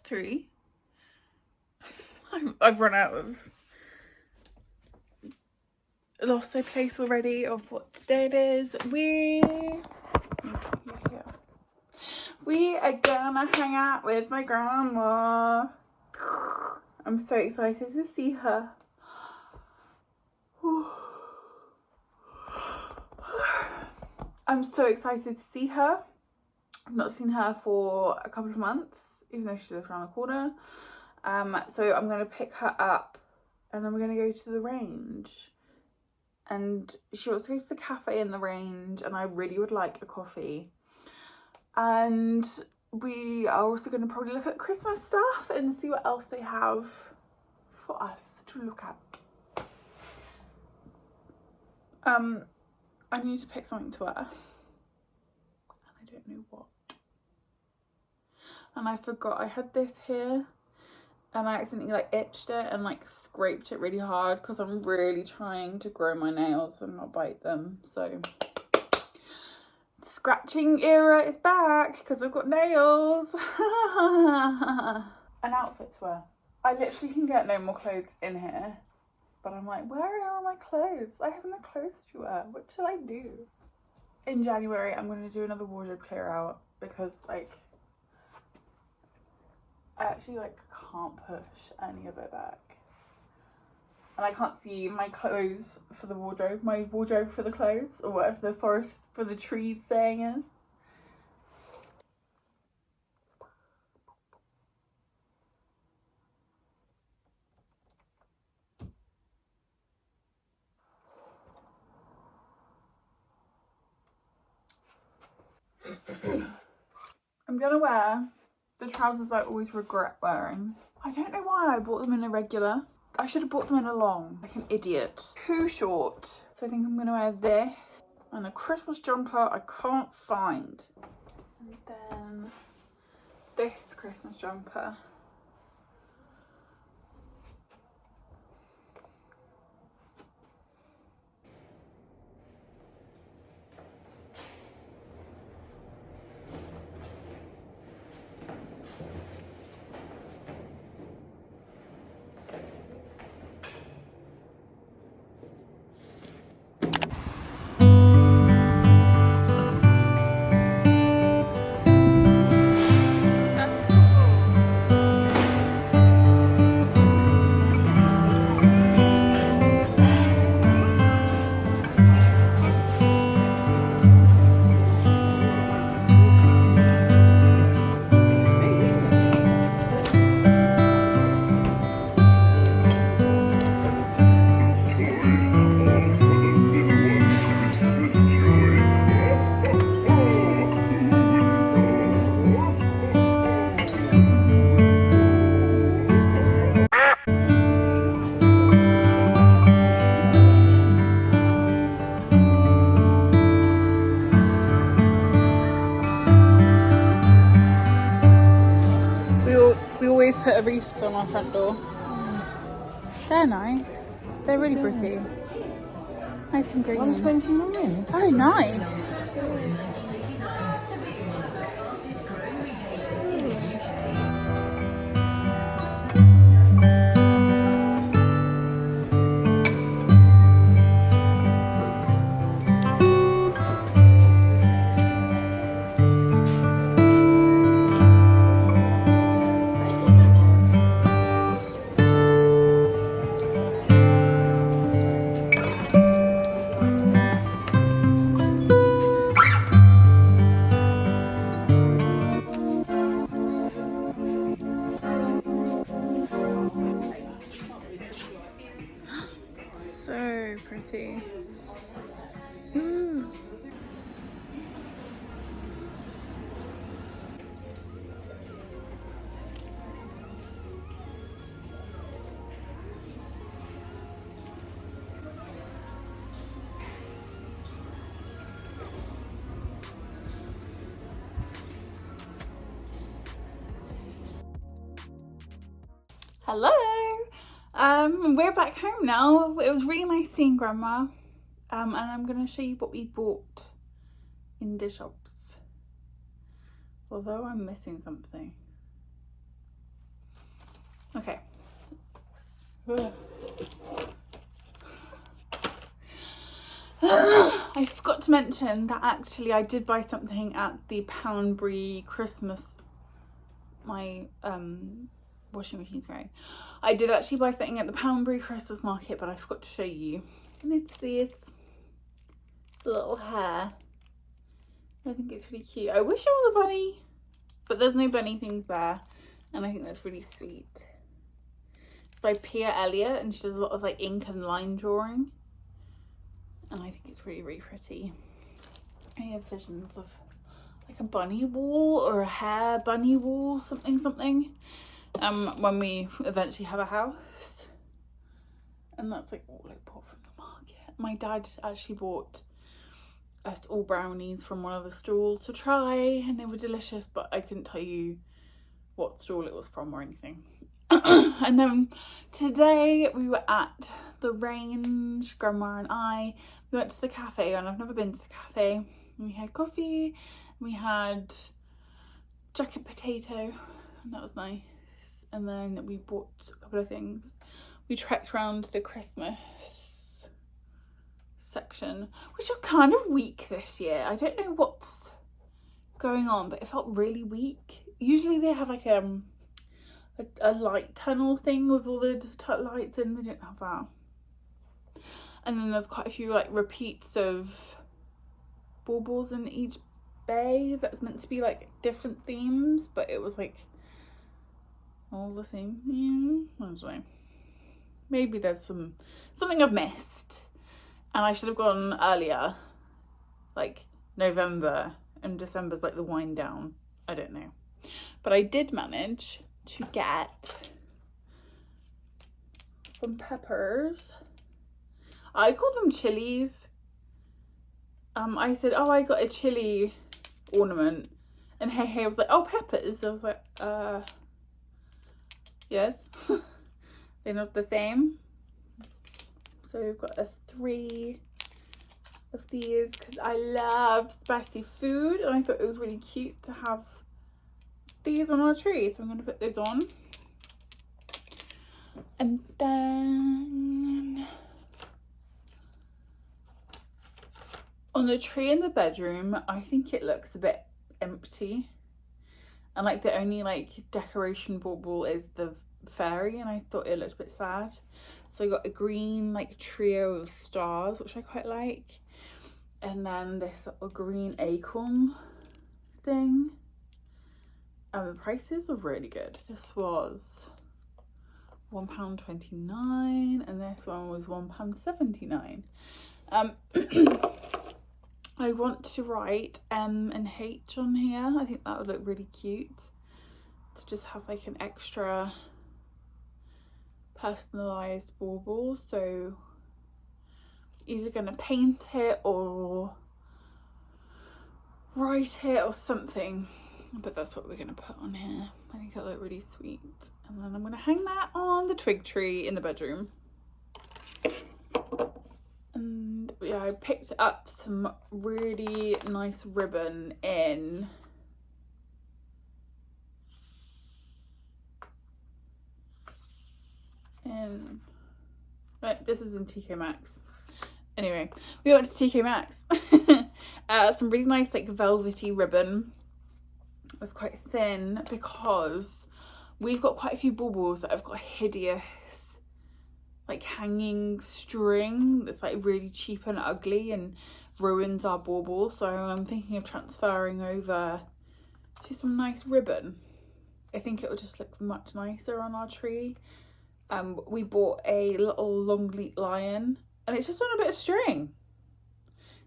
Christmas tree. I've run out of, lost my place already of what today it is. We are gonna hang out with my grandma. I'm so excited to see her. I'm so excited to see her. I've not seen her for a couple of months, even though she lives around the corner. So I'm gonna pick her up and then we're gonna go to the range. And she wants to go to the cafe in the range, and I really would like a coffee. And we are also gonna probably look at Christmas stuff and see what else they have for us to look at. I need to pick something to wear. And I don't know what. And I forgot I had this here. And I accidentally like itched it and like scraped it really hard because I'm really trying to grow my nails and not bite them. So scratching era is back because I've got nails. An outfit to wear. I literally can get no more clothes in here. But I'm like, where are all my clothes? I have no clothes to wear. What shall I do? In January, I'm going to do another wardrobe clear out because like, I actually like can't push any of it back. And I can't see my clothes for the wardrobe, my wardrobe for the clothes, or whatever the forest for the trees saying is. I'm gonna wear the trousers I always regret wearing. I don't know why I bought them in a regular. I should have bought them in a long, like an idiot. Too short. So I think I'm gonna wear this and a Christmas jumper I can't find. And then this Christmas jumper. We always put a wreath on our front door. They're nice. They're really pretty. Nice and green. $1.29. Oh, nice. So pretty. Ooh. Hello. We're back home now. It was really nice seeing Grandma. And I'm gonna show you what we bought in the shops. Although I'm missing something. Okay. I forgot to mention that actually I did buy something at the Poundbury Christmas. My washing machine's going. I did actually buy something at the Poundbury Christmas market, but I forgot to show you. And it's this little hair. I think it's really cute. I wish it was a bunny, but there's no bunny things there, and I think that's really sweet. It's by Pia Elliott, and she does a lot of like ink and line drawing, and I think it's really, really pretty. I have visions of like a bunny wall or a hair bunny wall, something when we eventually have a house. And that's like all I bought from the market. My dad actually bought us all brownies from one of the stalls to try, and they were delicious, but I couldn't tell you what stall it was from or anything. And then today we were at the Range, Grandma and I. We went to the cafe, and I've never been to the cafe. We had coffee, we had jacket potato, and that was nice. And then we bought a couple of things. We trekked around the Christmas section, which was kind of weak this year. I don't know what's going on, but it felt really weak. Usually they have like a light tunnel thing with all the lights in. They didn't have that. And then there's quite a few like repeats of baubles in each bay that's meant to be like different themes, but it was like all the same theme. I don't know. Maybe there's something I've missed, and I should have gone earlier, like November, and December's like the wind down. I don't know, but I did manage to get some peppers. I call them chilies. I said, oh, I got a chili ornament, and Hey was like, oh, peppers. I was like, yes. They're not the same. So we've got 3 of these because I love spicy food, and I thought it was really cute to have these on our tree. So I'm going to put those on. And then on the tree in the bedroom, I think it looks a bit empty. And like the only like decoration bauble is the fairy, and I thought it looked a bit sad. So I got a green like trio of stars, which I quite like. And then this little green acorn thing. And the prices are really good. This was £1.29 and this one was £1.79. I want to write M and H on here. I think that would look really cute to just have like an extra personalized bauble. So either gonna paint it or write it or something, but that's what we're gonna put on here. I think it'll look really sweet. And then I'm gonna hang that on the twig tree in the bedroom. And yeah, I picked up some really nice ribbon in right, this is in TK Maxx. Anyway, we went to TK Maxx. Some really nice like velvety ribbon. It was quite thin because we've got quite a few baubles that have got hideous like hanging string that's like really cheap and ugly and ruins our bauble. So I'm thinking of transferring over to some nice ribbon. I think it will just look much nicer on our tree. We bought a little long leaf lion, and it's just on a bit of string.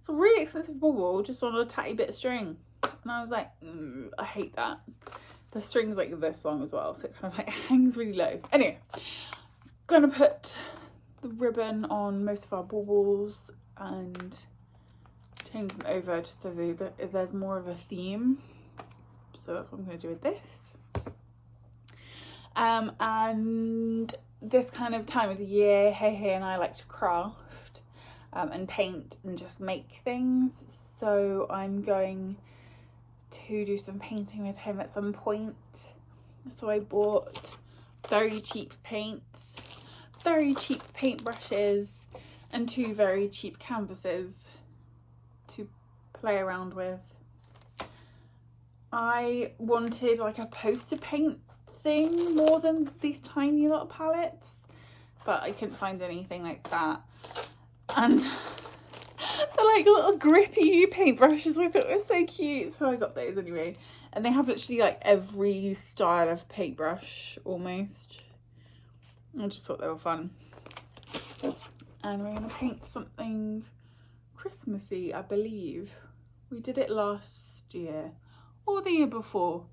It's a really expensive bauble just on a tatty bit of string, and I was like, I hate that. The string's like this long as well, so it kind of like hangs really low. Anyway, gonna put the ribbon on most of our baubles and change them over just so that there's more of a theme. So that's what I'm gonna do with this. And this kind of time of the year, Hey and I like to craft and paint and just make things. So I'm going to do some painting with him at some point. So I bought very cheap paints, very cheap paintbrushes, and 2 very cheap canvases to play around with. I wanted like a poster paint thing more than these tiny little palettes, but I couldn't find anything like that. And they're like little grippy paintbrushes. I thought it was so cute, so I got those anyway. And they have literally like every style of paintbrush almost. I just thought they were fun. And we're gonna paint something Christmassy, I believe. We did it last year or the year before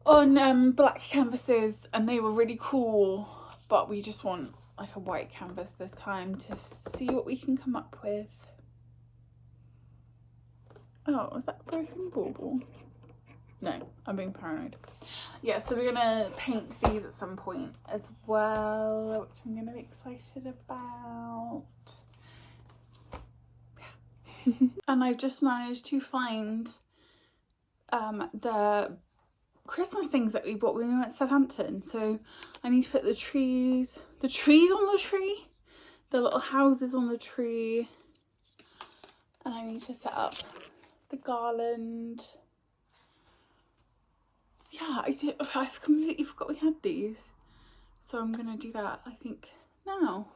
on black canvases, and they were really cool, but we just want like a white canvas this time to see what we can come up with. Oh, was that a broken bauble? No, I'm being paranoid. Yeah, so we're gonna paint these at some point as well, which I'm gonna be excited about. And I've just managed to find the Christmas things that we bought when we went to Southampton. So I need to put the trees on the tree, the little houses on the tree, and I need to set up the garland. Yeah, I've completely forgot we had these, so I'm gonna do that I think now.